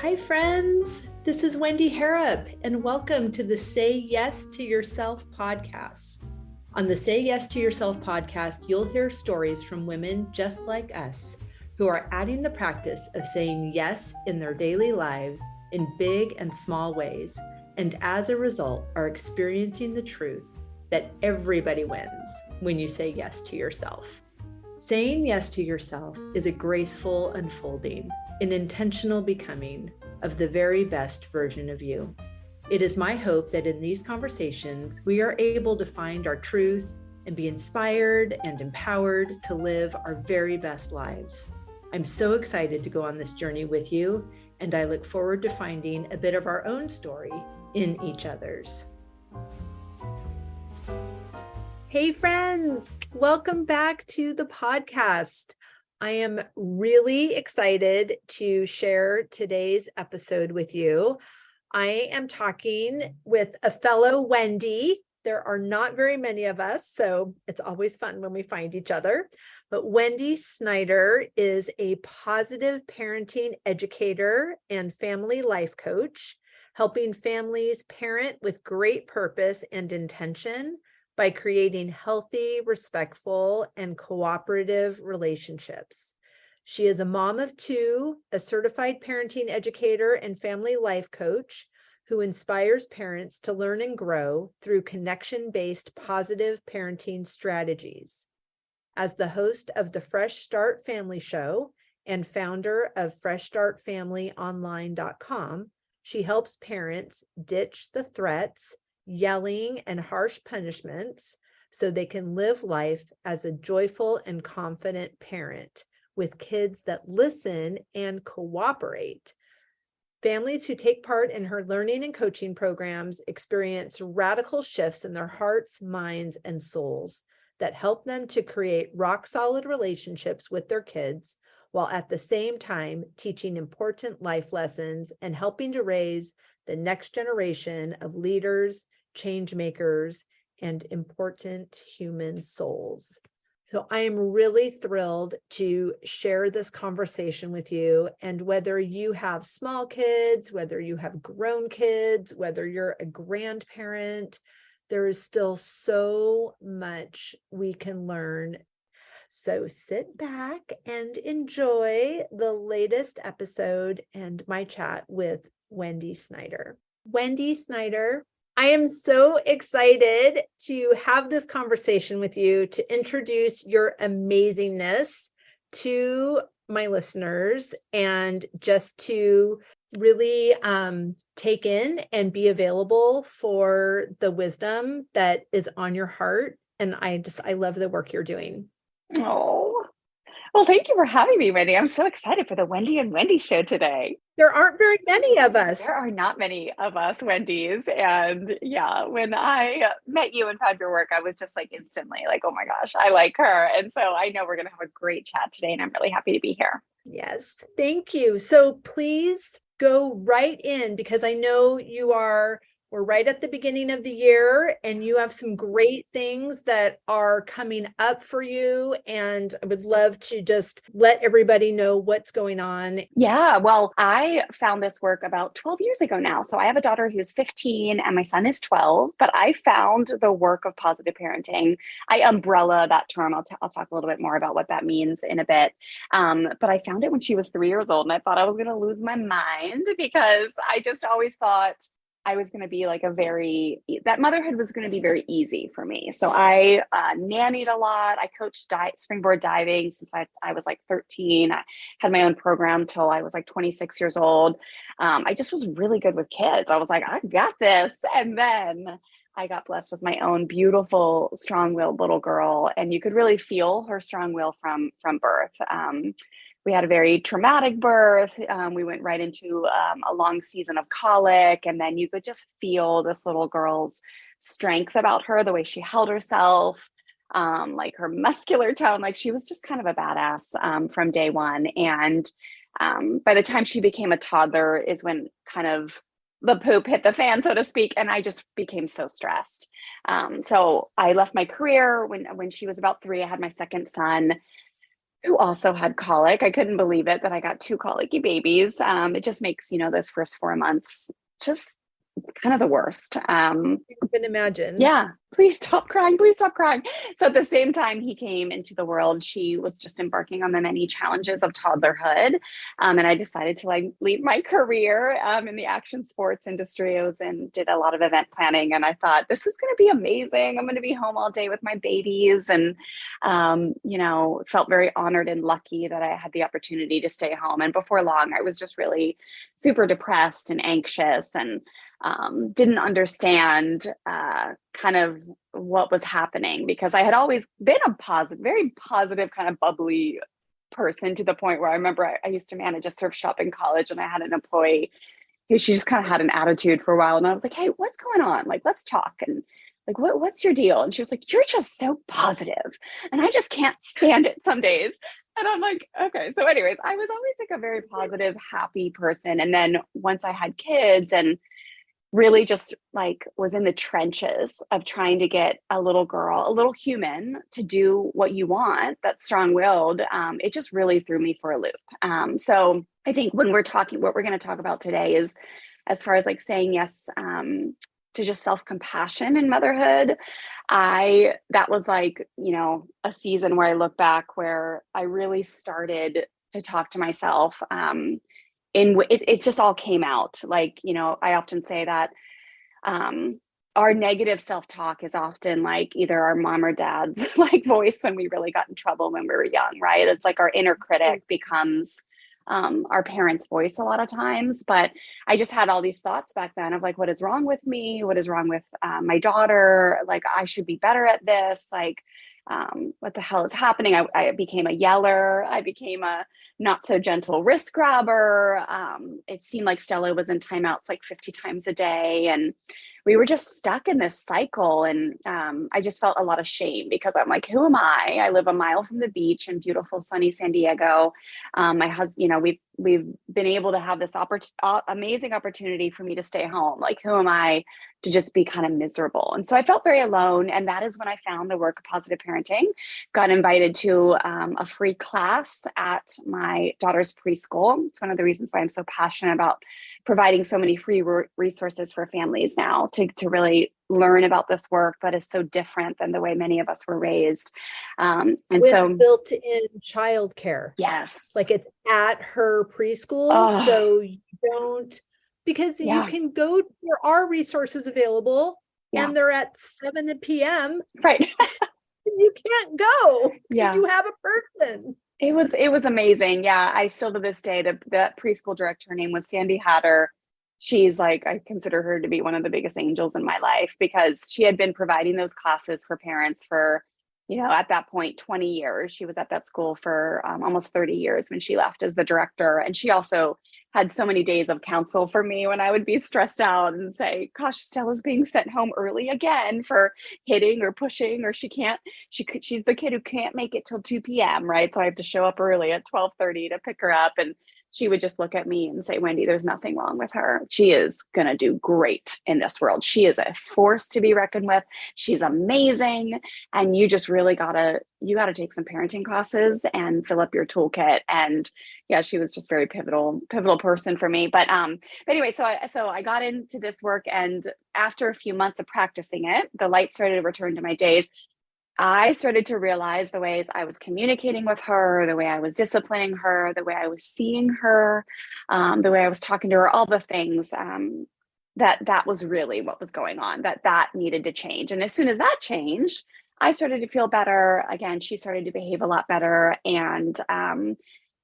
Hi, friends. This is Wendy Harrop, and welcome to the Say Yes to Yourself podcast. On the Say Yes to Yourself podcast, you'll hear stories from women just like us who are adding the practice of saying yes in their daily lives in big and small ways, and as a result, are experiencing the truth that everybody wins when you say yes to yourself. Saying yes to yourself is a graceful unfolding, an intentional becoming of the very best version of you. It is my hope that in these conversations, we are able to find our truth and be inspired and empowered to live our very best lives. I'm so excited to go on this journey with you, and I look forward to finding a bit of our own story in each other's. Hey friends, welcome back to the podcast. I am really excited to share today's episode with you. I am talking with a fellow Wendy. There are not very many of us, so it's always fun when we find each other. But Wendy Snyder is a positive parenting educator and family life coach, helping families parent with great purpose and intention by creating healthy, respectful, and cooperative relationships. She is a mom of two, a certified parenting educator and family life coach who inspires parents to learn and grow through connection-based positive parenting strategies. As the host of the Fresh Start Family Show and founder of FreshStartFamilyOnline.com, she helps parents ditch the threats, yelling, and harsh punishments so they can live life as a joyful and confident parent with kids that listen and cooperate. Families who take part in her learning and coaching programs experience radical shifts in their hearts, minds, and souls that help them to create rock-solid relationships with their kids, while at the same time teaching important life lessons and helping to raise the next generation of leaders, change makers, and important human souls. So I am really thrilled to share this conversation with you. And whether you have small kids, whether you have grown kids, whether you're a grandparent, there is still so much we can learn. So sit back and enjoy the latest episode and my chat with Wendy Snyder. Wendy Snyder, I am so excited to have this conversation with you, to introduce your amazingness to my listeners, and just to really take in and be available for the wisdom that is on your heart. And I love the work you're doing. Oh, well, thank you for having me, Wendy. I'm so excited for the Wendy and Wendy show today. There aren't very many of us. There are not many of us Wendy's. And yeah, when I met you and found your work, I was just like instantly like, oh my gosh, I like her. And so I know we're going to have a great chat today, and I'm really happy to be here. Yes, thank you. So please go right in, because I know we're right at the beginning of the year and you have some great things that are coming up for you. And I would love to just let everybody know what's going on. Yeah, well, I found this work about 12 years ago now. So I have a daughter who's 15 and my son is 12, but I found the work of positive parenting. I umbrella that term. I'll talk a little bit more about what that means in a bit. But I found it when she was 3 years old, and I thought I was going to lose my mind, because I just always thought I was going to be like that motherhood was going to be very easy for me. So I nannied a lot. I coached springboard diving since I was like 13. I had my own program till I was like 26 years old. I just was really good with kids. I was like, I got this. And then I got blessed with my own beautiful, strong-willed little girl. And you could really feel her strong will from birth. We had a very traumatic birth. We went right into a long season of colic. And then you could just feel this little girl's strength about her, the way she held herself, like her muscular tone. Like she was just kind of a badass from day one. And by the time she became a toddler is when kind of the poop hit the fan, so to speak. And I just became so stressed. So I left my career when she was about 3. I had my second son. who also had colic. I couldn't believe it that I got two colicky babies. It just makes, those first 4 months just kind of the worst. You can imagine. Yeah, please stop crying. Please stop crying. So at the same time he came into the world, she was just embarking on the many challenges of toddlerhood. And I decided to leave my career in the action sports industry. I was did a lot of event planning, and I thought this is going to be amazing. I'm going to be home all day with my babies, and felt very honored and lucky that I had the opportunity to stay home. And before long, I was just really super depressed and anxious, and didn't understand kind of what was happening, because I had always been a positive, very positive, kind of bubbly person, to the point where I remember I used to manage a surf shop in college, and I had an employee who, she just kind of had an attitude for a while. And I was like, hey, what's going on? Like, let's talk. And like, what's your deal? And she was like, you're just so positive, and I just can't stand it some days. And I'm like, okay. So anyways, I was always like a very positive, happy person. And then once I had kids and really just was in the trenches of trying to get a little girl, a little human, to do what you want, that's strong-willed, it just really threw me for a loop. So I think when we're talking, what we're going to talk about today is, as far as saying yes to just self-compassion in motherhood, that was a season where I look back, where I really started to talk to myself. It just all came out. I often say that our negative self-talk is often either our mom or dad's voice when we really got in trouble when we were young, right? It's like our inner critic becomes our parents' voice a lot of times. But I just had all these thoughts back then of what is wrong with me? What is wrong with my daughter? I should be better at this. What the hell is happening? I became a yeller. I became a not so gentle wrist grabber. It seemed like Stella was in timeouts 50 times a day. And we were just stuck in this cycle. And I just felt a lot of shame, because I'm like, who am I? I live a mile from the beach in beautiful, sunny San Diego. My husband, we've been able to have this amazing opportunity for me to stay home. Who am I to just be kind of miserable? And so I felt very alone. And that is when I found the work of positive parenting, got invited to a free class at my daughter's preschool. It's one of the reasons why I'm so passionate about providing so many free resources for families now to really learn about this work that is so different than the way many of us were raised. And with so built-in childcare. Yes. It's at her preschool. Oh. So you don't, because you can go, there are resources available, and they're at 7 p.m. Right. You can't go because you have a person. It was amazing. Yeah. I still, to this day, the preschool director, her name was Sandy Hatter. She's I consider her to be one of the biggest angels in my life, because she had been providing those classes for parents for, at that point, 20 years. She was at that school for almost 30 years when she left as the director. And she also had so many days of counsel for me when I would be stressed out and say, gosh, Stella's being sent home early again for hitting or pushing, or she's the kid who can't make it till 2 p.m. Right. So I have to show up early at 12:30 to pick her up. And she would just look at me and say, Wendy, there's nothing wrong with her. She is going to do great in this world. She is a force to be reckoned with. She's amazing. And you just really gotta take some parenting classes and fill up your toolkit. And yeah, she was just very pivotal person for me. But anyway, so I got into this work, and after a few months of practicing it, the light started to return to my days. I started to realize the ways I was communicating with her, the way I was disciplining her, the way I was seeing her, the way I was talking to her, all the things that was really what was going on, that needed to change. And as soon as that changed, I started to feel better. Again, she started to behave a lot better.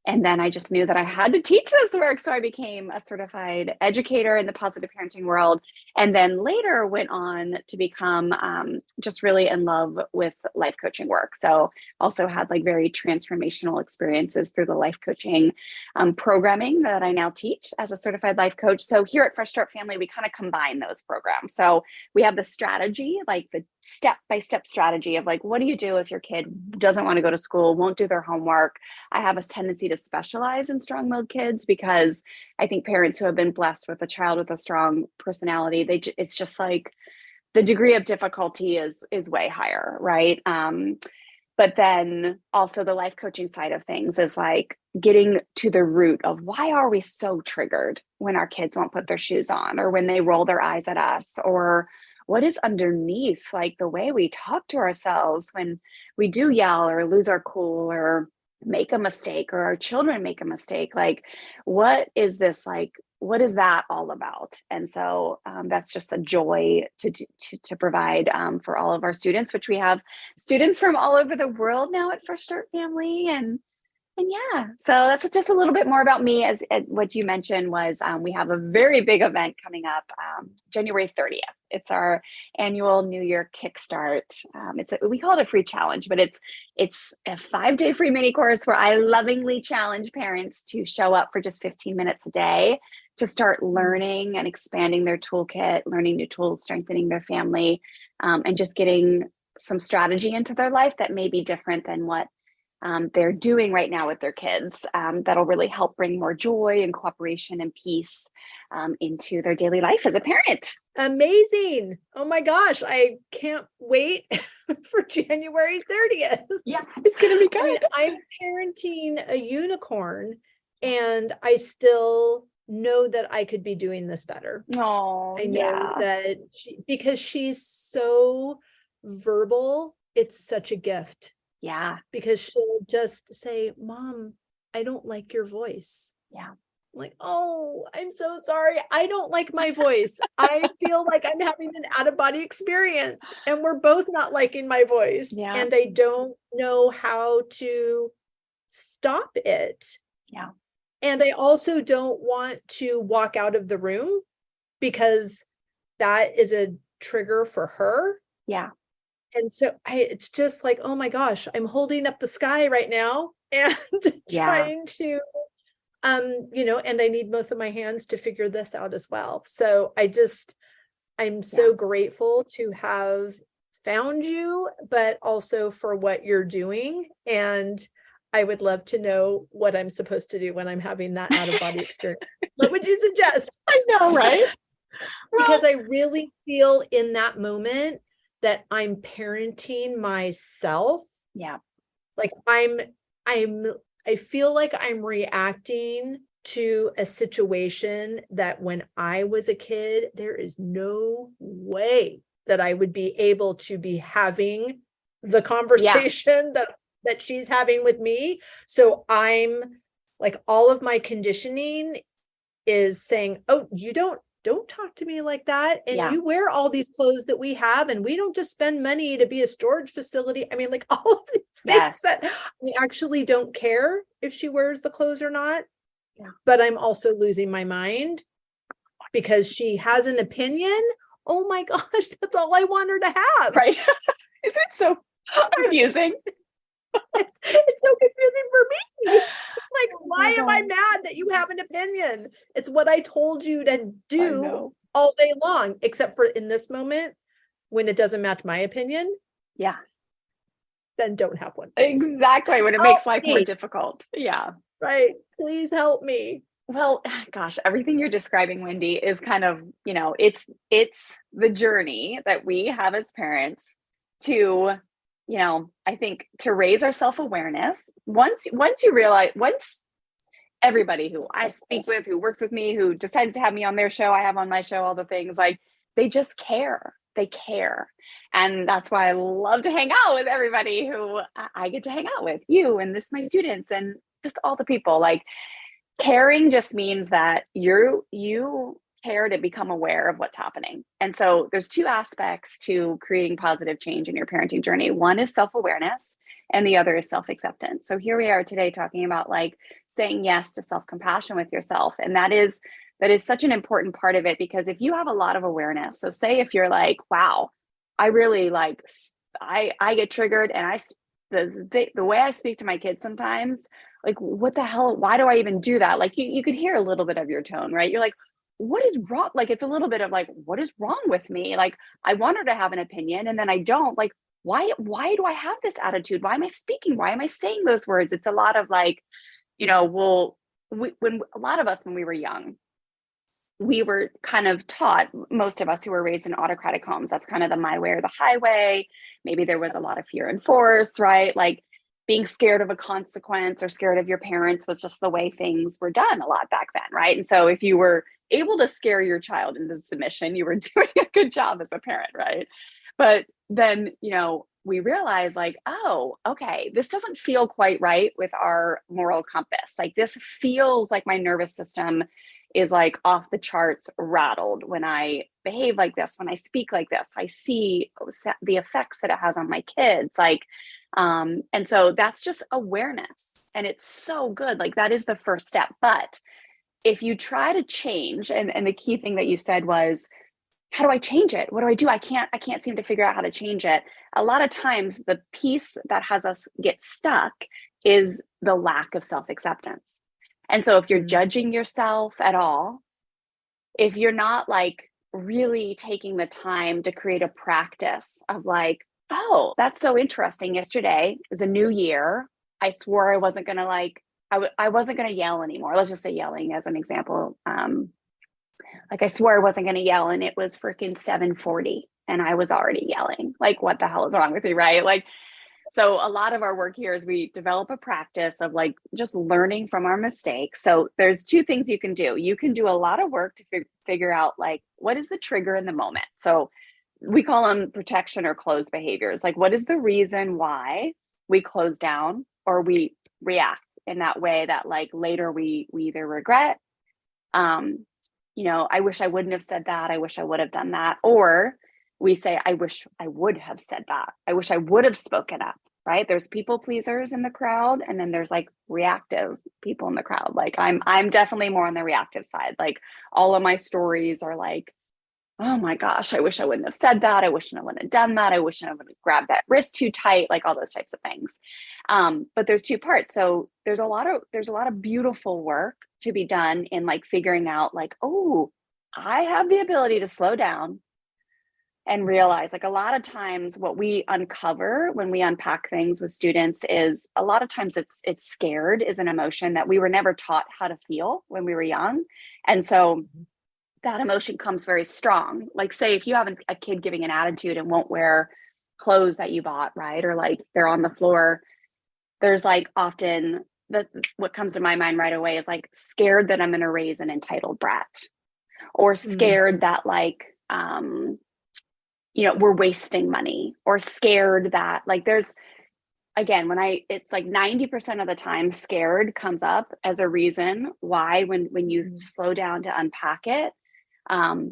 And then I just knew that I had to teach this work. So I became a certified educator in the positive parenting world. And then later went on to become just really in love with life coaching work. So also had very transformational experiences through the life coaching programming that I now teach as a certified life coach. So here at Fresh Start Family, we kind of combine those programs. So we have the strategy, the step-by-step strategy of what do you do if your kid doesn't want to go to school, won't do their homework. I have a tendency to specialize in strong-willed kids, because I think parents who have been blessed with a child with a strong personality, it's just the degree of difficulty is way higher, right? But then also the life coaching side of things is like getting to the root of why are we so triggered when our kids won't put their shoes on, or when they roll their eyes at us, or what is underneath, like the way we talk to ourselves when we do yell or lose our cool or make a mistake, or our children make a mistake. Like, what is this, like, what is that all about? And so that's just a joy to provide for all of our students, which we have students from all over the world now at Fresh Start Family. And yeah, so that's just a little bit more about me. As what you mentioned was we have a very big event coming up January 30th. It's our annual New Year Kickstart. We call it a free challenge, but it's a 5-day free mini course where I lovingly challenge parents to show up for just 15 minutes a day to start learning and expanding their toolkit, learning new tools, strengthening their family, and just getting some strategy into their life that may be different than what they're doing right now with their kids. That'll really help bring more joy and cooperation and peace into their daily life as a parent. Amazing. Oh my gosh. I can't wait for January 30th. Yeah, it's going to be good. I'm parenting a unicorn, and I still know that I could be doing this better. Oh, I know that because she's so verbal, it's such a gift. Yeah. Because she'll just say, Mom, I don't like your voice. Yeah. I'm like, oh, I'm so sorry. I don't like my voice. I feel like I'm having an out-of-body experience, and we're both not liking my voice. Yeah. And I don't know how to stop it. Yeah. And I also don't want to walk out of the room, because that is a trigger for her. Yeah. And so it's just like, oh my gosh, I'm holding up the sky right now and trying to, and I need both of my hands to figure this out as well. So I'm so grateful to have found you, but also for what you're doing. And I would love to know what I'm supposed to do when I'm having that out of body experience. What would you suggest? I know, right? Because I really feel in that moment that I'm parenting myself. Yeah. Like I feel like I'm reacting to a situation that when I was a kid, there is no way that I would be able to be having the conversation that she's having with me. So I'm like, all of my conditioning is saying, oh, you don't talk to me like that. And you wear all these clothes that we have, and we don't just spend money to be a storage facility. I mean, like all of these things that I actually don't care if she wears the clothes or not. Yeah. But I'm also losing my mind because she has an opinion. Oh my gosh, that's all I want her to have. Right. Is it so confusing? It's so confusing for me. Like, why am I mad that you have an opinion? It's what I told you to do all day long, except for in this moment when it doesn't match my opinion. Yeah. Then don't have one. Exactly. When it makes life more difficult. Yeah. Right. Please help me. Well, gosh, everything you're describing, Wendy, is kind of, it's the journey that we have as parents to, I think, to raise our self-awareness. Once everybody who I speak with, who works with me, who decides to have me on their show, I have on my show, all the things, like, they just care. They care. And that's why I love to hang out with everybody who I get to hang out with, you and my students and just all the people. Like, caring just means that you care to become aware of what's happening. And so there's two aspects to creating positive change in your parenting journey. One is self-awareness, and the other is self-acceptance. So here we are today talking about like saying yes to self-compassion with yourself. And that is such an important part of it, because if you have a lot of awareness, so say if you're like, wow, I really like, I get triggered, and the way I speak to my kids sometimes, like, what the hell, why do I even do that? Like you could hear a little bit of your tone, right? You're like, what is wrong? Like, it's a little bit of like, what is wrong with me? Like, I want her to have an opinion, and then I don't. Like, why do I have this attitude? Why am I speaking? Why am I saying those words? It's a lot of like, when a lot of us, when we were young, we were kind of taught, most of us who were raised in autocratic homes, that's kind of the my way or the highway. Maybe there was a lot of fear and force, right? Like being scared of a consequence or scared of your parents was just the way things were done a lot back then, right? And so if you were able to scare your child into submission, you were doing a good job as a parent, right? But then, we realize like, oh, okay, this doesn't feel quite right with our moral compass. Like this feels like my nervous system is like off the charts rattled when I behave like this, when I speak like this. I see the effects that it has on my kids. Like, and so that's just awareness. And it's so good. Like that is the first step. But if you try to change, and the key thing that you said was, how do I change it? What do I do? I can't seem to figure out how to change it. A lot of times the piece that has us get stuck is the lack of self-acceptance. And so if you're judging yourself at all, if you're not like really taking the time to create a practice of like, oh, that's so interesting. Yesterday is a new year. I swore I wasn't going to I wasn't going to yell anymore. Let's just say yelling as an example. Like I swore I wasn't going to yell and it was freaking 7:40 and I was already yelling. Like, what the hell is wrong with me? Right. Like, so a lot of our work here is we develop a practice of like just learning from our mistakes. So there's two things you can do. You can do a lot of work to figure out like, what is the trigger in the moment? So we call them protection or close behaviors. Like, what is the reason why we close down or we react in that way that like later we either regret, I wish I wouldn't have said that. I wish I would have done that. Or we say, I wish I would have said that. I wish I would have spoken up, right? There's people pleasers in the crowd. And then there's like reactive people in the crowd. Like I'm definitely more on the reactive side. Like all of my stories are like, oh my gosh, I wish I wouldn't have said that. I wish I wouldn't have done that. I wish I wouldn't have grabbed that wrist too tight, like all those types of things. But there's two parts. So there's a lot of beautiful work to be done in like figuring out like, oh, I have the ability to slow down and realize like a lot of times what we uncover when we unpack things with students is a lot of times it's scared is an emotion that we were never taught how to feel when we were young. And so that emotion comes very strong. Like say, if you have a kid giving an attitude and won't wear clothes that you bought, right? Or like they're on the floor, there's like often what comes to my mind right away is like scared that I'm going to raise an entitled brat or scared that like, we're wasting money or scared that like there's, again, it's like 90% of the time scared comes up as a reason why when you slow down to unpack it,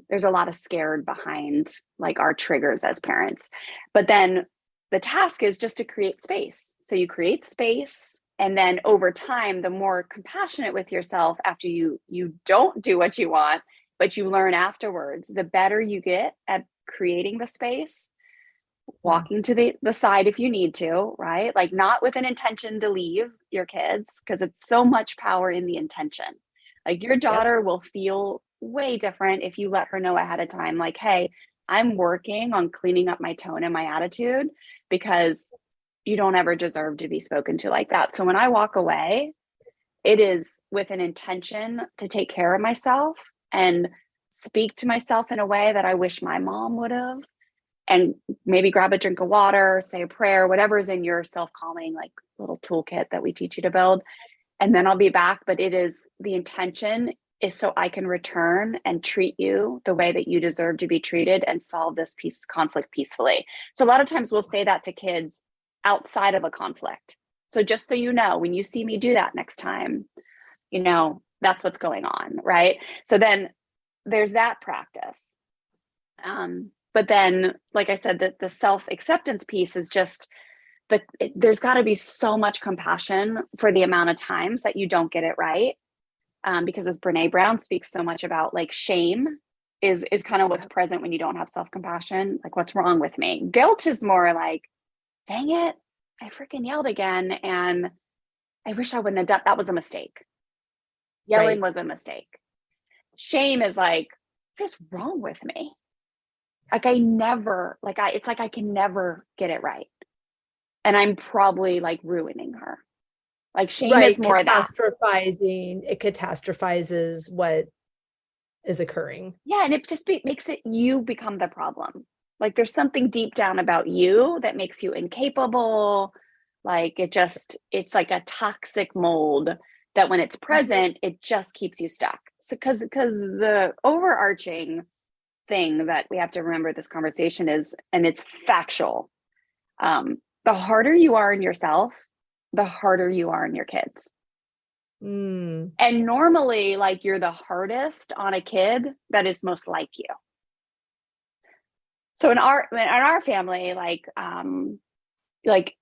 there's a lot of scared behind like our triggers as parents. But then the task is just to create space. So you create space. And then over time, the more compassionate with yourself after you don't do what you want, but you learn afterwards, the better you get at creating the space, walking to the side if you need to, right? Like not with an intention to leave your kids, because it's so much power in the intention. Like your daughter will feel way different if you let her know ahead of time, like, hey, I'm working on cleaning up my tone and my attitude because you don't ever deserve to be spoken to like that. So when I walk away, it is with an intention to take care of myself and speak to myself in a way that I wish my mom would have, and maybe grab a drink of water, say a prayer, whatever is in your self-calming like little toolkit that we teach you to build. And then I'll be back. But it is the intention is so I can return and treat you the way that you deserve to be treated and solve this conflict peacefully. So a lot of times we'll say that to kids outside of a conflict. So just so you know, when you see me do that next time, that's what's going on, right? So then there's that practice. But then, like I said, the self-acceptance piece is just there's got to be so much compassion for the amount of times that you don't get it right. Because as Brene Brown speaks so much about, like shame is kind of what's present when you don't have self-compassion. Like, what's wrong with me? Guilt is more like, dang it, I freaking yelled again. And I wish I wouldn't have done that. Was a mistake. Yelling was a mistake. Shame is like, what's wrong with me? Like it's like I can never get it right. And I'm probably like ruining her. Like shame is more catastrophizing. It catastrophizes what is occurring. Yeah. And it just makes it, you become the problem. Like there's something deep down about you that makes you incapable. Like it's like a toxic mold that when it's present, it just keeps you stuck. So because the overarching thing that we have to remember this conversation is, and it's factual, the harder you are in yourself, the harder you are in your kids. Mm. And normally, like, you're the hardest on a kid that is most like you. So in our family, like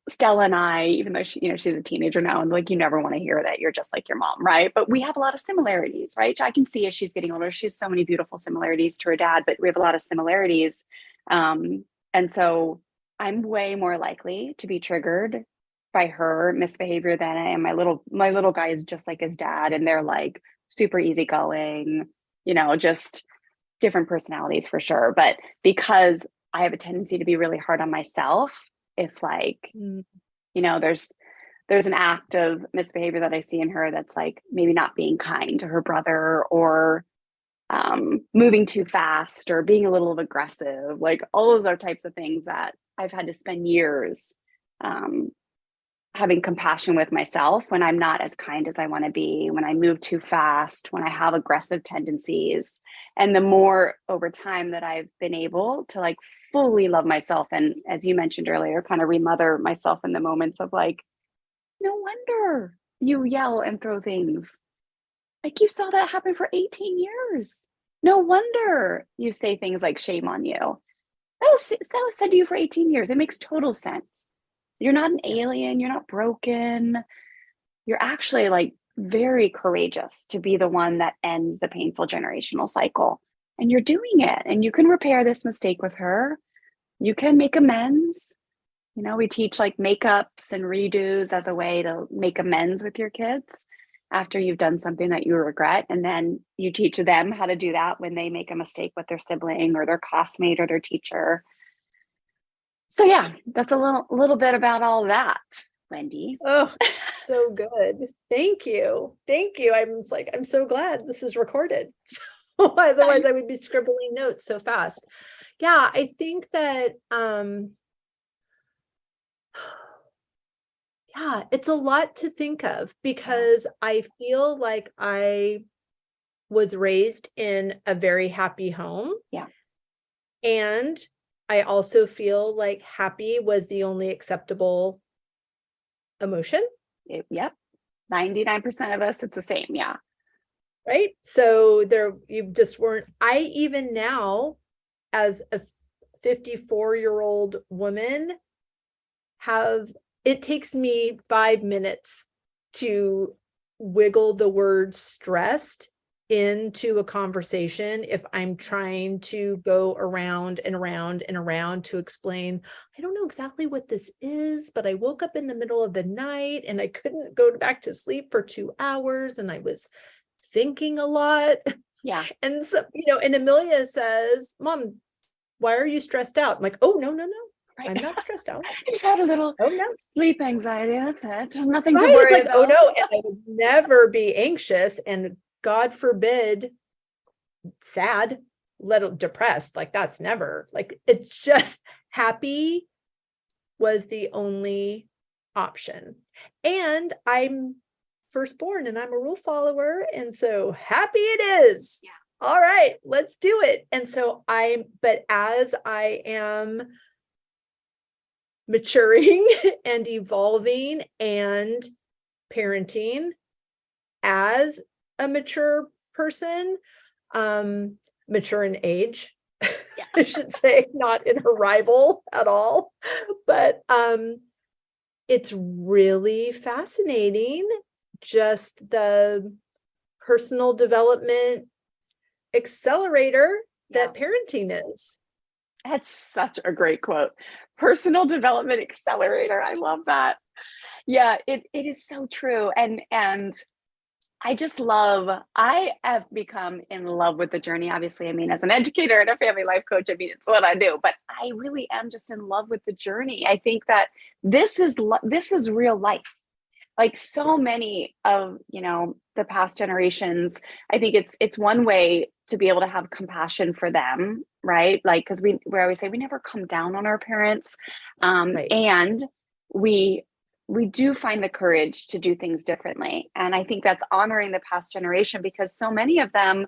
Stella and I, even though she's a teenager now, and like you never want to hear that you're just like your mom, right? But we have a lot of similarities, right? I can see as she's getting older, she has so many beautiful similarities to her dad, but we have a lot of similarities. And so I'm way more likely to be triggered by her misbehavior than I am. My little guy is just like his dad, and they're like super easygoing, just different personalities for sure. But because I have a tendency to be really hard on myself, if like, there's an act of misbehavior that I see in her that's like maybe not being kind to her brother, or moving too fast, or being a little aggressive, like all those are types of things that I've had to spend years having compassion with myself when I'm not as kind as I want to be, when I move too fast, when I have aggressive tendencies. And the more over time that I've been able to like fully love myself, and as you mentioned earlier, kind of remother myself in the moments of like, no wonder you yell and throw things. Like you saw that happen for 18 years. No wonder you say things like shame on you. That was said to you for 18 years. It makes total sense. You're not an alien. You're not broken. You're actually like very courageous to be the one that ends the painful generational cycle. And you're doing it. And you can repair this mistake with her. You can make amends. We teach like makeups and redos as a way to make amends with your kids after you've done something that you regret. And then you teach them how to do that when they make a mistake with their sibling or their classmate or their teacher. So yeah, that's a little bit about all that, Wendy. Oh, so good. Thank you. I'm so glad this is recorded. So otherwise I would be scribbling notes so fast. Yeah, I think that yeah, it's a lot to think of, because I feel like I was raised in a very happy home. Yeah. And I also feel like happy was the only acceptable emotion. Yep. 99% of us, it's the same. Yeah. Right. So you just weren't. I even now, as a 54-year-old woman, it takes me 5 minutes to wiggle the word stressed into a conversation if I'm trying to go around and around and around to explain, I don't know exactly what this is, but I woke up in the middle of the night and I couldn't go back to sleep for 2 hours and I was thinking a lot. Yeah. And so, and Amelia says, Mom, why are you stressed out? I'm like, oh, no. Right. I'm not stressed out. I just had a little sleep anxiety. That's it. Nothing to right. worry It's like, about. oh no. And I would never be anxious, and God forbid, sad, depressed. Like that's never, like, it's just happy was the only option. And I'm firstborn and I'm a rule follower. And so happy it is. Yeah. All right, let's do it. And so but as I am maturing and evolving and parenting as a mature person, mature in age, I should say, not in arrival at all, but it's really fascinating, just the personal development accelerator that parenting is. That's such a great quote. Personal development accelerator. I love that. Yeah, it is so true. And I have become in love with the journey. Obviously, I mean, as an educator and a family life coach, I mean, it's what I do, but I really am just in love with the journey. I think that this is real life. Like so many of, the past generations, I think it's one way to be able to have compassion for them, right? Like, because we always say we never come down on our parents. Right. And we do find the courage to do things differently. And I think that's honoring the past generation, because so many of them,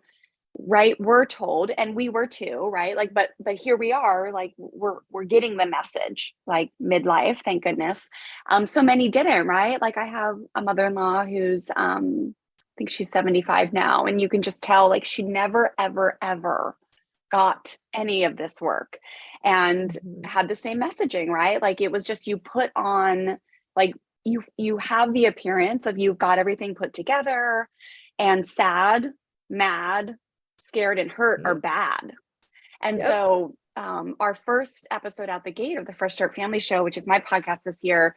right, were told, and we were too, right, like, but here we are, like, we're getting the message, like, midlife, thank goodness. So many didn't, right? Like, I have a mother-in-law who's I think she's 75 now, and you can just tell, like, she never ever ever got any of this work, and had the same messaging, right? Like, it was just, you put on, like, you have the appearance of you've got everything put together, and sad, mad, scared, and hurt are bad. And so our first episode out the gate of the Fresh Start Family Show, which is my podcast this year,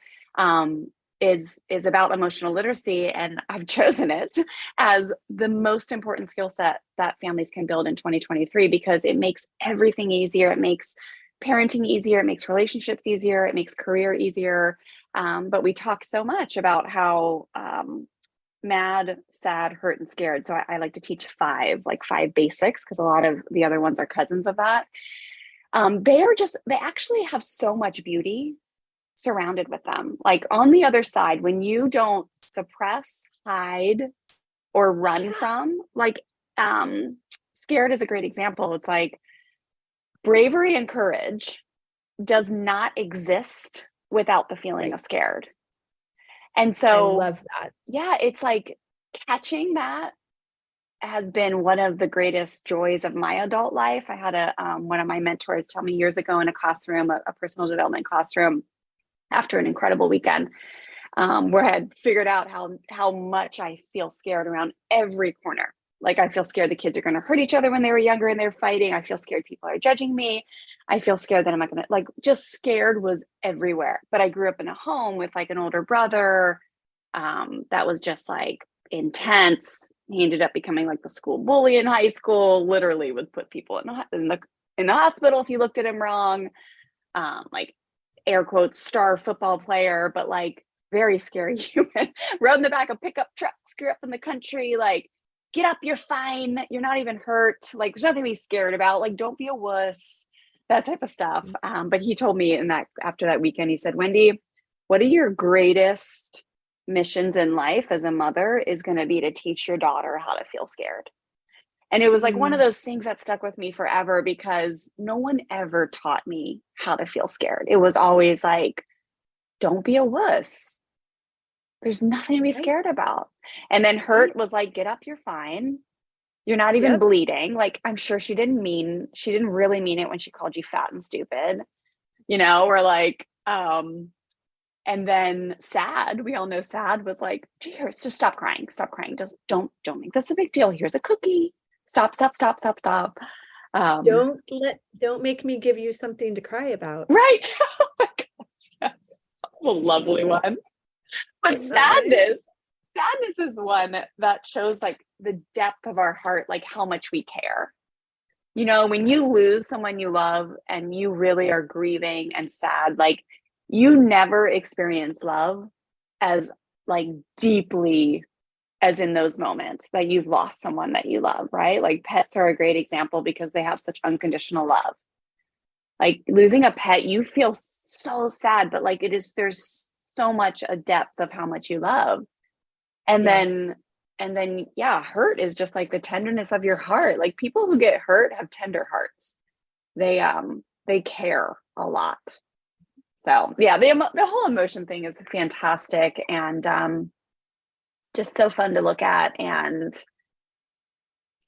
is about emotional literacy. And I've chosen it as the most important skill set that families can build in 2023, because it makes everything easier. It makes parenting easier. It makes relationships easier. It makes career easier. But we talk so much about how mad, sad, hurt, and scared. So I like to teach five basics, because a lot of the other ones are cousins of that. They actually have so much beauty surrounded with them. Like, on the other side, when you don't suppress, hide, or run from, like, scared is a great example. It's like, bravery and courage does not exist without the feeling of scared. And so I love that. Yeah, it's like, catching that has been one of the greatest joys of my adult life. I had one of my mentors tell me years ago in a classroom, a personal development classroom, after an incredible weekend, where I had figured out how much I feel scared around every corner. Like, I feel scared the kids are going to hurt each other when they were younger and they're fighting. I feel scared people are judging me. I feel scared that I'm not going to, like, just scared was everywhere. But I grew up in a home with, like, an older brother that was just, like, intense. He ended up becoming, like, the school bully in high school, literally would put people in the hospital if you looked at him wrong. Like, air quotes, star football player, but, like, very scary human. Rode in the back of pickup trucks, grew up in the country, like, get up, you're fine, you're not even hurt, like, there's nothing to be scared about, like, don't be a wuss, that type of stuff. But he told me after that weekend, he said, Wendy, what are your greatest missions in life as a mother is going to be to teach your daughter how to feel scared. And it was like one of those things that stuck with me forever, because no one ever taught me how to feel scared. It was always like, don't be a wuss. There's nothing to be scared about. And then hurt was like, get up, you're fine. You're not even bleeding. Like, I'm sure she didn't really mean it when she called you fat and stupid, or like, and then sad, we all know sad was like, gee, just stop crying. Just don't make this a big deal. Here's a cookie. Stop. Don't make me give you something to cry about. Right. Oh my gosh, yes. That's a lovely one. But sadness is one that shows, like, the depth of our heart, like, how much we care. When you lose someone you love and you really are grieving and sad, like, you never experience love as, like, deeply as in those moments that you've lost someone that you love, right? Like, pets are a great example because they have such unconditional love. Like, losing a pet, you feel so sad, but, like, there's so much a depth of how much you love. And then, hurt is just like the tenderness of your heart. Like, people who get hurt have tender hearts. They care a lot. So yeah, the whole emotion thing is fantastic, and just so fun to look at, and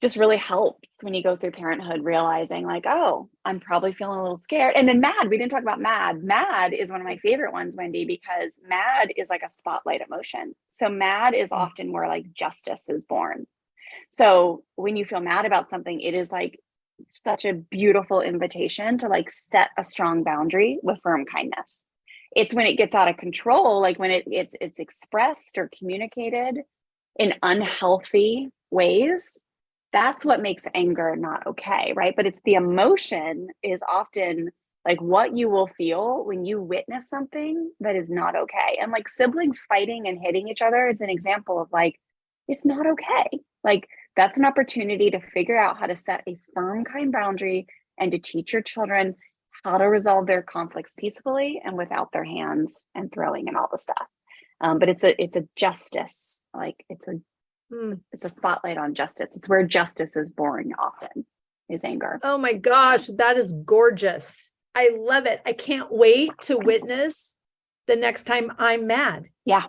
just really helps when you go through parenthood, realizing, like, oh, I'm probably feeling a little scared. And then mad, we didn't talk about mad. Mad is one of my favorite ones, Wendy, because mad is like a spotlight emotion. So mad is often where, like, justice is born. So when you feel mad about something, it is like such a beautiful invitation to, like, set a strong boundary with firm kindness. It's when it gets out of control, like when it's expressed or communicated in unhealthy ways, that's what makes anger not okay, right? But it's the emotion is often like what you will feel when you witness something that is not okay. And like siblings fighting and hitting each other is an example of like, it's not okay. Like that's an opportunity to figure out how to set a firm, kind boundary and to teach your children how to resolve their conflicts peacefully and without their hands and throwing and all the stuff. But it's a justice, like it's a spotlight on justice. It's where justice is born often, is anger. Oh my gosh, that is gorgeous. I love it. I can't wait to witness the next time I'm mad. Yeah.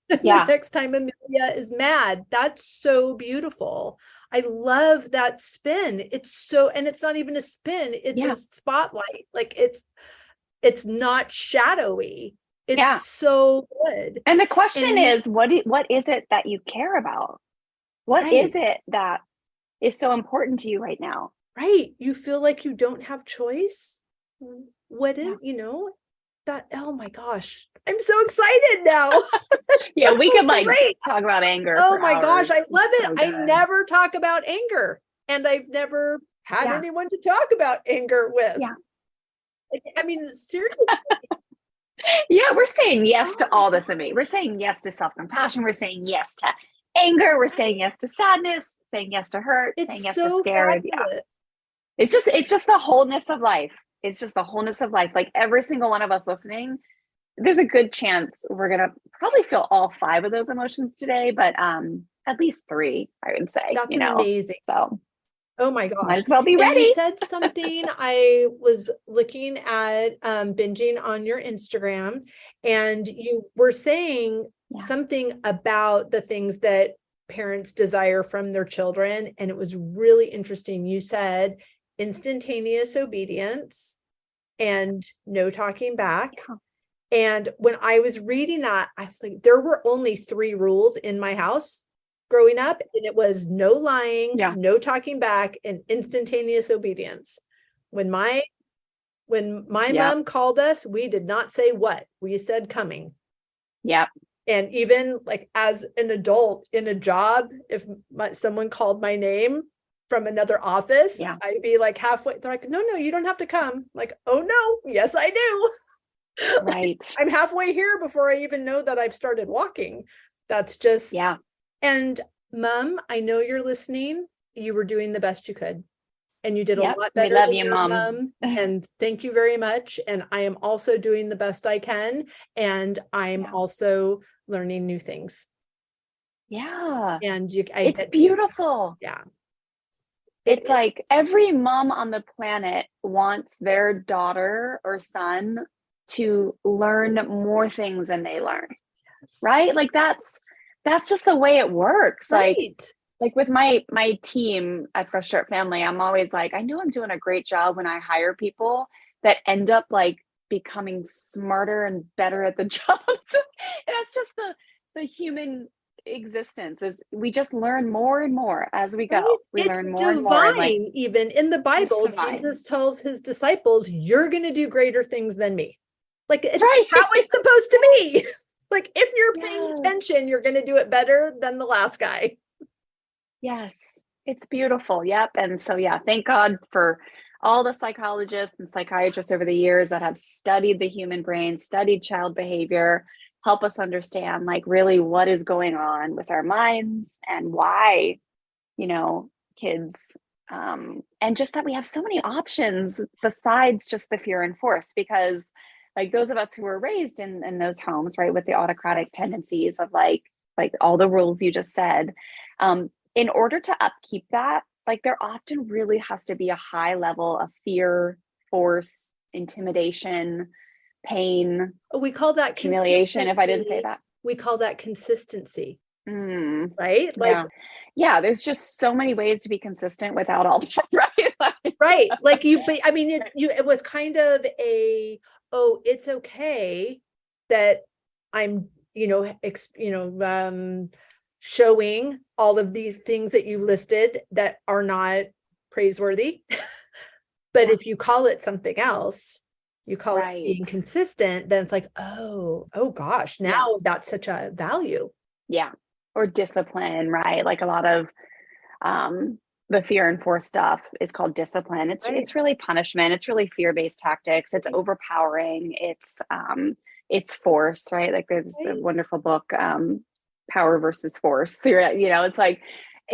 The next time Amelia is mad. That's so beautiful. I love that spin. It's so, and it's not even a spin, it's a spotlight. Like it's not shadowy. It's so good. And the question is, what is it that you care about? What is it that is so important to you right now? Right. You feel like you don't have choice. What is, that, oh my gosh, I'm so excited now. Yeah, we could like talk about anger. Oh my gosh, I love it. So I never talk about anger, and I've never had anyone to talk about anger with. Yeah. I mean, seriously. Yeah, we're saying yes to all this. We're saying yes to self-compassion. We're saying yes to anger. We're saying yes to sadness, saying yes to hurt, saying yes to scared. Yeah. It's just the wholeness of life. It's just the wholeness of life. Like every single one of us listening, there's a good chance we're going to probably feel all 5 of those emotions today, but at least 3, I would say. That's amazing. So, oh my gosh. Might as well be ready. And you said something, I was looking at binging on your Instagram, and you were saying something about the things that parents desire from their children. And it was really interesting. You said instantaneous obedience and no talking back. And when I was reading that, I was like, there were only 3 rules in my house growing up, and it was no lying, no talking back, and instantaneous obedience. When my mom called us, we did not say what, we said coming. Yeah. And even like as an adult in a job, if someone called my name from another office, I'd be like halfway, they're like, no, you don't have to come. I'm like, oh no, yes, I do. Right. Like, I'm halfway here before I even know that I've started walking. That's just, and Mom, I know you're listening. You were doing the best you could. And you did a lot better. We love than you, your Mom. And thank you very much. And I am also doing the best I can. And I'm also learning new things. Yeah. And it's beautiful. It's like every mom on the planet wants their daughter or son to learn more things than they learn. Right? Like that's just the way it works. Like with my team at Fresh Start Family, I'm always like, I know I'm doing a great job when I hire people that end up like becoming smarter and better at the jobs. And that's just the human existence, is we just learn more and more as we go. We learn more and more. Like, even in the Bible, Jesus tells his disciples, you're going to do greater things than me. Like it's how it's supposed to be. Like if you're paying attention, you're going to do it better than the last guy. Yes, it's beautiful. Yep. And so, thank God for all the psychologists and psychiatrists over the years that have studied the human brain, studied child behavior, help us understand like really what is going on with our minds and why, kids, and just that we have so many options besides just the fear and force, because like those of us who were raised in those homes, right, with the autocratic tendencies of like all the rules you just said, in order to upkeep that, like there often really has to be a high level of fear, force, intimidation, pain. We call that humiliation. If I didn't say that, we call that consistency. Right? Like, there's just so many ways to be consistent without all that, right? Right. Like it was kind of it's okay that I'm, showing all of these things that you listed that are not praiseworthy. But if you call it something else, you call it being consistent, then it's like, oh gosh, now that's such a value. Yeah. Or discipline, right? Like a lot of the fear and force stuff is called discipline. Right. It's really punishment. It's really fear-based tactics. It's Right. overpowering. It's force, right? Like there's a Right. wonderful book, Power versus Force. You know, it's like,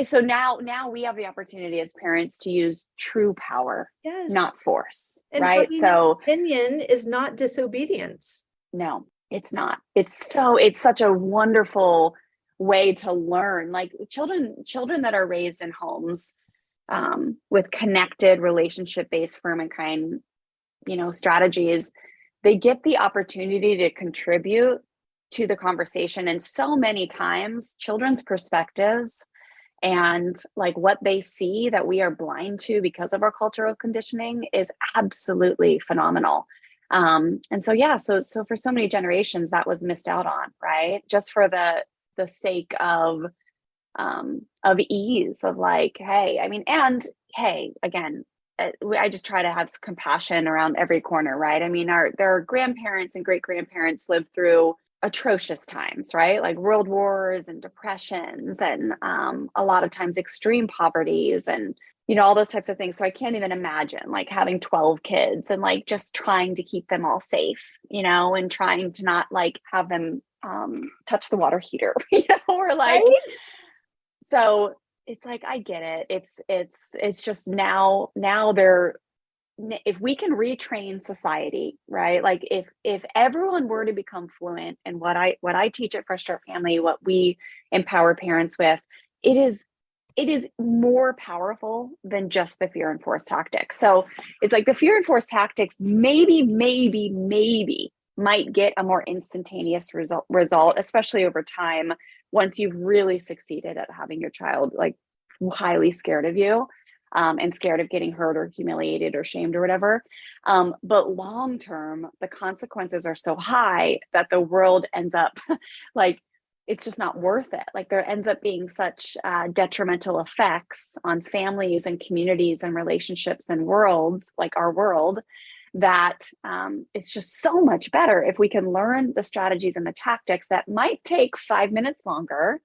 so now we have the opportunity as parents to use true power, Yes. not force, And right? having an So opinion is not disobedience. no, it's not. It's such a wonderful way to learn. Like children that are raised in homes with connected, relationship-based, firm and kind, strategies, they get the opportunity to contribute to the conversation. And so many times, children's perspectives and like what they see that we are blind to because of our cultural conditioning is absolutely phenomenal. And so, yeah, so for so many generations that was missed out on, right? Just for the sake of ease, of like, hey, I mean, and hey, again, I just try to have compassion around every corner, right? I mean, their grandparents and great grandparents lived through atrocious times, right? Like world wars and depressions, and a lot of times extreme poverties, and all those types of things. So I can't even imagine like having 12 kids and like just trying to keep them all safe, and trying to not like have them touch the water heater, or like, Right. so it's like, I get it. It's just now they're, if we can retrain society, right? Like if everyone were to become fluent in what I teach at Fresh Start Family, what we empower parents with, it is more powerful than just the fear and force tactics. So it's like the fear and force tactics maybe might get a more instantaneous result, especially over time, once you've really succeeded at having your child like highly scared of you, and scared of getting hurt or humiliated or shamed or whatever. But long term, the consequences are so high that the world ends up like, it's just not worth it. Like there ends up being such detrimental effects on families and communities and relationships and worlds, like our world, that it's just so much better if we can learn the strategies and the tactics that might take 5 minutes longer,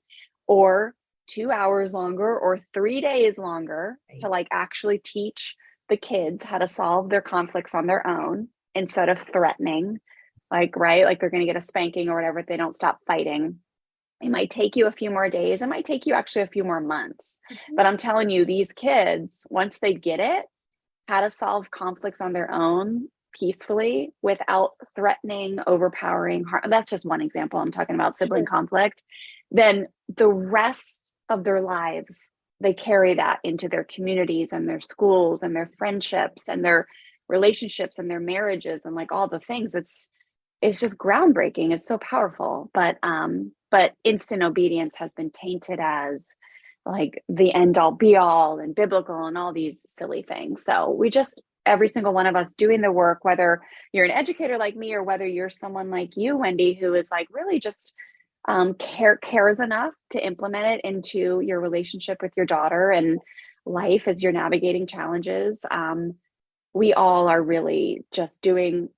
or 2 hours longer, or 3 days longer, to like actually teach the kids how to solve their conflicts on their own instead of threatening, like, right? Like they're going to get a spanking or whatever if they don't stop fighting. It might take you a few more days. It might take you actually a few more months. Mm-hmm. But I'm telling you, these kids, once they get it, how to solve conflicts on their own peacefully without threatening, overpowering, harm. That's just one example. I'm talking about sibling conflict. Then the rest of their lives, they carry that into their communities and their schools and their friendships and their relationships and their marriages and like all the things. It's just groundbreaking. It's so powerful. But instant obedience has been tainted as like the end all be all and biblical and all these silly things. So we just, every single one of us doing the work, whether you're an educator like me or whether you're someone like you, Wendy, who is like really just cares enough to implement it into your relationship with your daughter and life as you're navigating challenges. We all are really just doing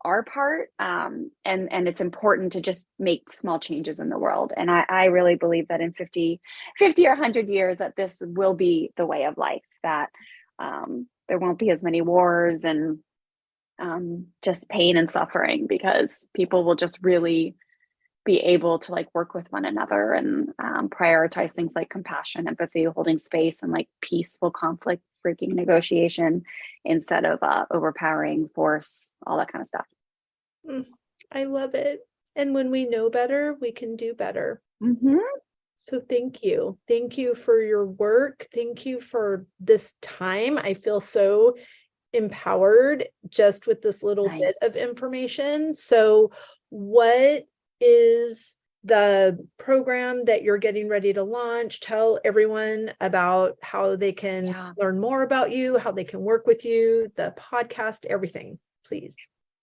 our part. And it's important to just make small changes in the world. And I really believe that in 50 or 100 years that this will be the way of life, that there won't be as many wars and just pain and suffering, because people will just really be able to like work with one another and prioritize things like compassion, empathy, holding space, and like peaceful conflict freaking negotiation instead of overpowering force, all that kind of stuff. I love it. And when we know better, we can do better. Mm-hmm. So thank you. Thank you for your work. Thank you for this time. I feel so empowered just with this little bit of information. So what is the program that you're getting ready to launch? Tell everyone about how they can learn more about you, how they can work with you, the podcast, everything, please.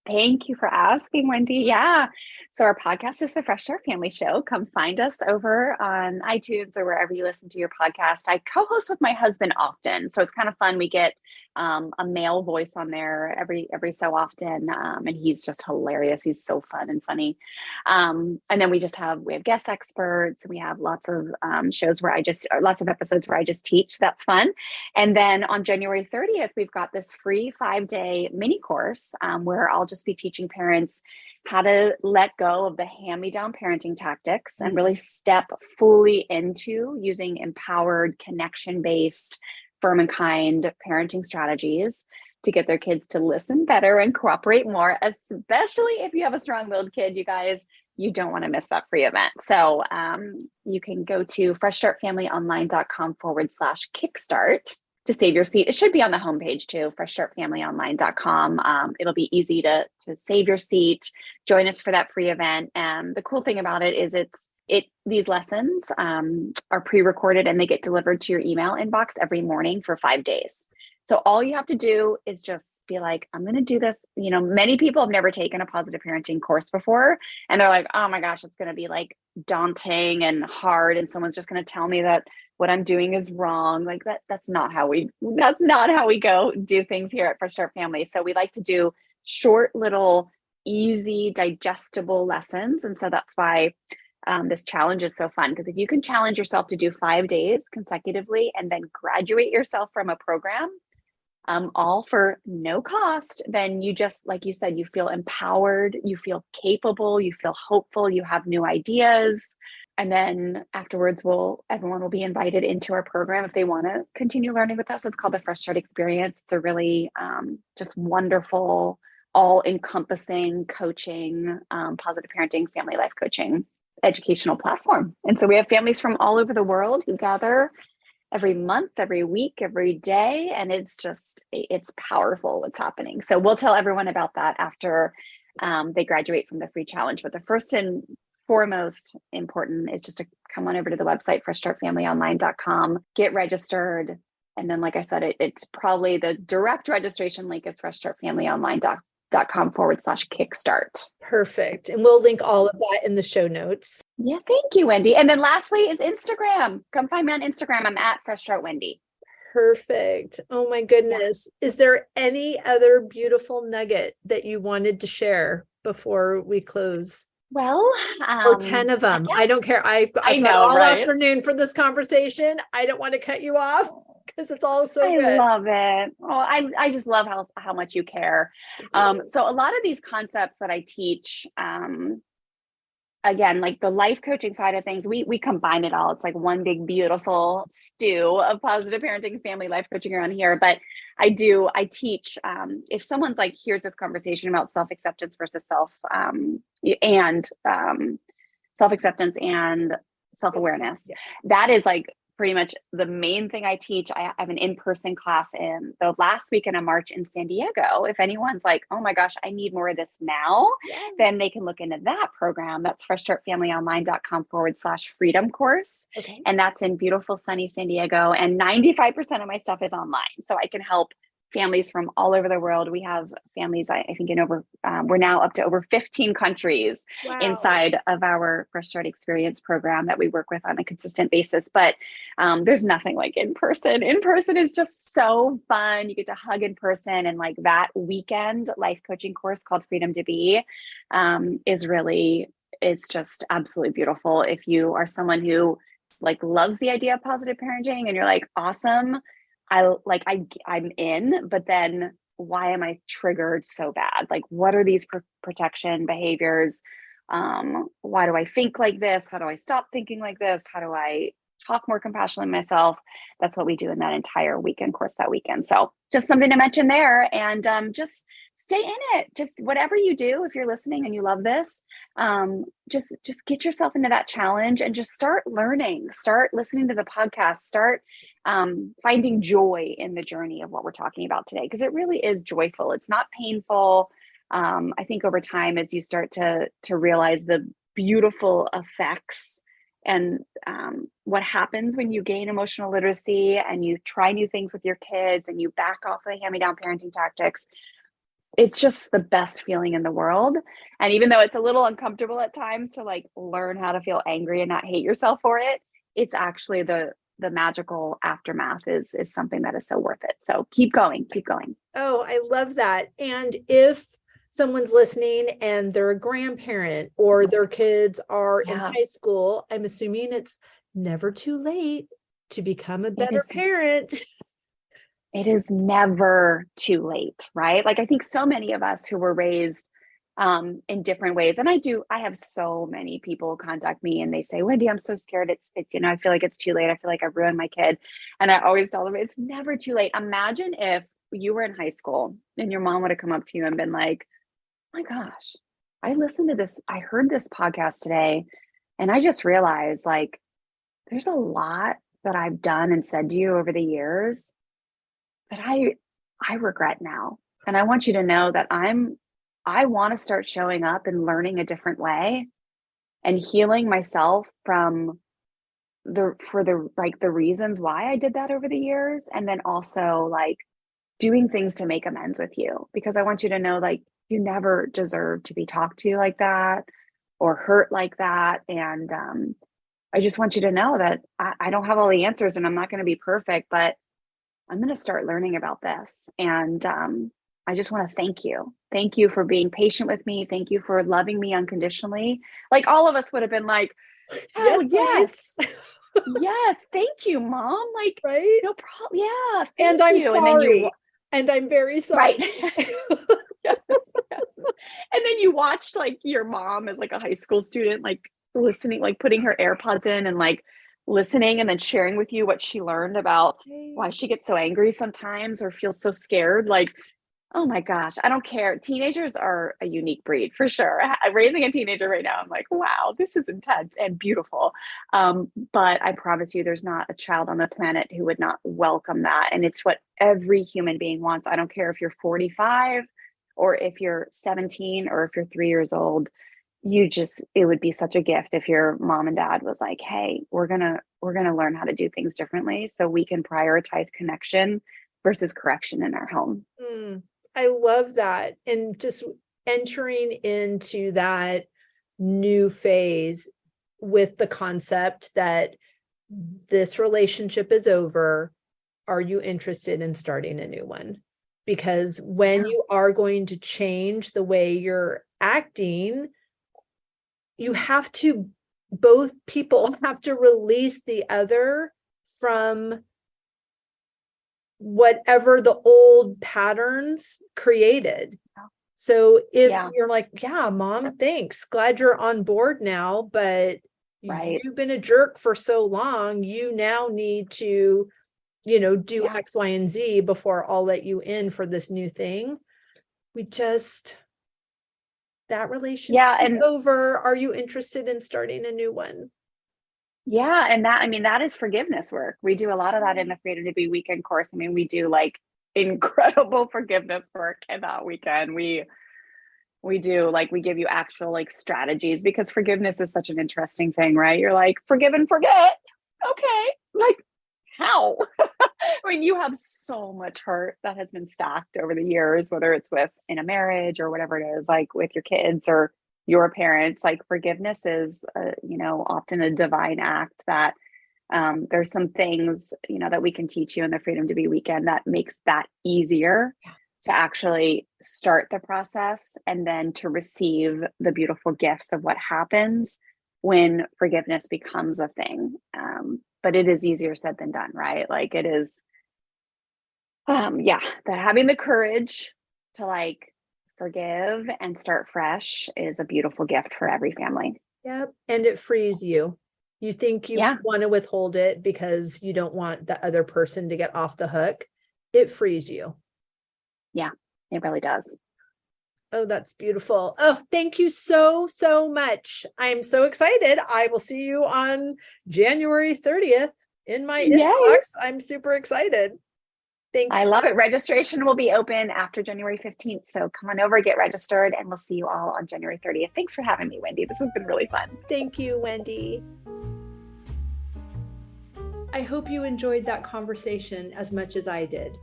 Thank you for asking, Wendy. Yeah. So our podcast is the Fresh Start Family Show. Come find us over on iTunes or wherever you listen to your podcast. I co-host with my husband often, so it's kind of fun. We get a male voice on there every so often. And he's just hilarious. He's so fun and funny. And then we have guest experts. We have lots of shows where lots of episodes where I just teach. That's fun. And then on January 30th, we've got this free 5-day mini course where I'll just be teaching parents how to let go of the hand-me-down parenting tactics and really step fully into using empowered, connection-based, firm and kind parenting strategies to get their kids to listen better and cooperate more, especially if you have a strong-willed kid. You guys, you don't want to miss that free event. So you can go to freshstartfamilyonline.com/kickstart to save your seat. It should be on the homepage too, freshstartfamily.online.com. It'll be easy to save your seat, join us for that free event. And the cool thing about it is these lessons are pre-recorded and they get delivered to your email inbox every morning for 5 days. So all you have to do is just be like, I'm going to do this. You know, many people have never taken a positive parenting course before, and they're like, oh my gosh, it's going to be like daunting and hard. And someone's just going to tell me that what I'm doing is wrong. Like that's not how we go do things here at Fresh Start Family. So we like to do short, little, easy, digestible lessons. And so that's why this challenge is so fun, because if you can challenge yourself to do 5 days consecutively and then graduate yourself from a program, all for no cost, then you just, like you said, you feel empowered, you feel capable, you feel hopeful, you have new ideas. And then afterwards, everyone will be invited into our program if they want to continue learning with us. It's called the Fresh Start Experience. It's a really just wonderful, all-encompassing coaching, positive parenting, family life coaching educational platform. And so we have families from all over the world who gather every month, every week, every day. And it's powerful what's happening. So we'll tell everyone about that after they graduate from the free challenge. But the first and foremost important is just to come on over to the website, freshstartfamilyonline.com, get registered. And then, like I said, it's probably the direct registration link is freshstartfamilyonline.com/kickstart. Perfect. And we'll link all of that in the show notes. Yeah, thank you, Wendy. And then lastly is Instagram. Come find me on Instagram. I'm at Fresh Start Wendy. Perfect. Oh my goodness. Yeah. Is there any other beautiful nugget that you wanted to share before we close? Well, or 10 of them. I don't care. I've got all afternoon for this conversation. I don't want to cut you off because it's all so good. I love it. Oh, I just love how much you care. So a lot of these concepts that I teach, again, like the life coaching side of things, we combine it all. It's like one big, beautiful stew of positive parenting, family life coaching around here. But I teach, if someone's like, here's this conversation about self-acceptance versus self-acceptance and self-awareness. Yeah. That is like pretty much the main thing I teach. I have an in-person class in the last weekend of March in San Diego. If anyone's like, oh my gosh, I need more of this now, then they can look into that program. That's freshstartfamilyonline.com/freedom course. Okay. And that's in beautiful, sunny San Diego. And 95% of my stuff is online. So I can help families from all over the world. We have families, I think we're now up to over 15 countries inside of our Fresh Start Experience program that we work with on a consistent basis. But there's nothing like in person. In person is just so fun. You get to hug in person, and like that weekend life coaching course called Freedom to Be it's just absolutely beautiful. If you are someone who like loves the idea of positive parenting and you're like, awesome, I'm in, but then why am I triggered so bad? Like, what are these protection behaviors? Why do I think like this? How do I stop thinking like this? How do I talk more compassionately myself? That's what we do in that entire weekend course that weekend. So just something to mention there, and just stay in it. Just whatever you do, if you're listening and you love this, just get yourself into that challenge and just start learning, start listening to the podcast, start finding joy in the journey of what we're talking about today, because it really is joyful. It's not painful. I think over time, as you start to realize the beautiful effects and what happens when you gain emotional literacy and you try new things with your kids and you back off the hand-me-down parenting tactics, it's just the best feeling in the world. And even though it's a little uncomfortable at times to like learn how to feel angry and not hate yourself for it, it's actually the the magical aftermath is something that is so worth it. So keep going, keep going. Oh, I love that. And if someone's listening and they're a grandparent or their kids are in high school, I'm assuming it's never too late to become a better parent. It is never too late, right? Like, I think so many of us who were raised in different ways. And I have so many people contact me and they say, Wendy, I'm so scared. I feel like it's too late. I feel like I've ruined my kid. And I always tell them it's never too late. Imagine if you were in high school and your mom would have come up to you and been like, oh my gosh, I listened to this. I heard this podcast today. And I just realized like, there's a lot that I've done and said to you over the years that I regret now. And I want you to know that I want to start showing up and learning a different way and healing myself from the reasons why I did that over the years. And then also like doing things to make amends with you, because I want you to know, like, you never deserve to be talked to like that or hurt like that. And I just want you to know that I don't have all the answers and I'm not going to be perfect, but I'm going to start learning about this. And I just want to thank you. Thank you for being patient with me. Thank you for loving me unconditionally. Like all of us would have been like, oh, yes. Yes. Thank you, Mom. Like, right? No problem. Yeah. And I'm sorry. And I'm very sorry. Right. Yes. And then you watched like your mom as like a high school student, like listening, like putting her AirPods in and like listening and then sharing with you what she learned about why she gets so angry sometimes or feels so scared. Like, oh my gosh, I don't care. Teenagers are a unique breed for sure. Raising a teenager right now, I'm like, wow, this is intense and beautiful. But I promise you, there's not a child on the planet who would not welcome that. And it's what every human being wants. I don't care if you're 45 or if you're 17 or if you're 3 years old. It would be such a gift if your mom and dad was like, hey, we're gonna learn how to do things differently so we can prioritize connection versus correction in our home. I love that. And just entering into that new phase with the concept that this relationship is over. Are you interested in starting a new one? Because when you are going to change the way you're acting, both people have to release the other from whatever the old patterns created. So if you're like, yeah, Mom, thanks. Glad you're on board now, but you've been a jerk for so long. You now need to, do X, Y, and Z before I'll let you in for this new thing. That relationship is over. Are you interested in starting a new one? Yeah. And that is forgiveness work. We do a lot of that in the Freedom to Be weekend course. I mean, we do like incredible forgiveness work in that weekend. We do like, we give you actual like strategies because forgiveness is such an interesting thing, right? You're like, forgive and forget. Okay. Like how? I mean, you have so much hurt that has been stacked over the years, whether it's in a marriage or whatever it is, like with your kids or your parents. Like forgiveness is, often a divine act that there's some things, that we can teach you in the Freedom to Be weekend that makes that easier to actually start the process and then to receive the beautiful gifts of what happens when forgiveness becomes a thing. But it is easier said than done, right? Like it is, having the courage to like forgive and start fresh is a beautiful gift for every family. Yep. And it frees you. You think you want to withhold it because you don't want the other person to get off the hook. It frees you. Yeah, it really does. Oh, that's beautiful. Oh, thank you so, so much. I'm so excited. I will see you on January 30th in my inbox. I'm super excited. Thank you. I love it. Registration will be open after January 15th. So come on over, get registered, and we'll see you all on January 30th. Thanks for having me, Wendy. This has been really fun. Thank you, Wendy. I hope you enjoyed that conversation as much as I did.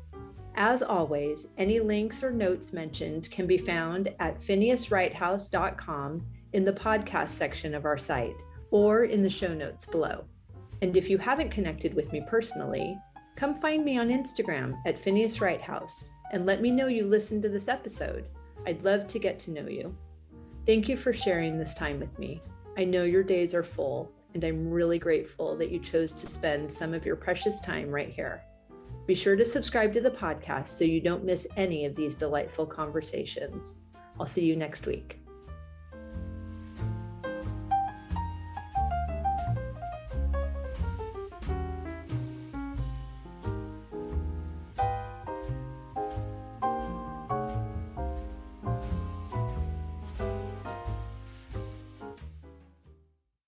As always, any links or notes mentioned can be found at phineaswrighthouse.com in the podcast section of our site or in the show notes below. And if you haven't connected with me personally, come find me on Instagram at Phineas Wright House and let me know you listened to this episode. I'd love to get to know you. Thank you for sharing this time with me. I know your days are full, and I'm really grateful that you chose to spend some of your precious time right here. Be sure to subscribe to the podcast so you don't miss any of these delightful conversations. I'll see you next week.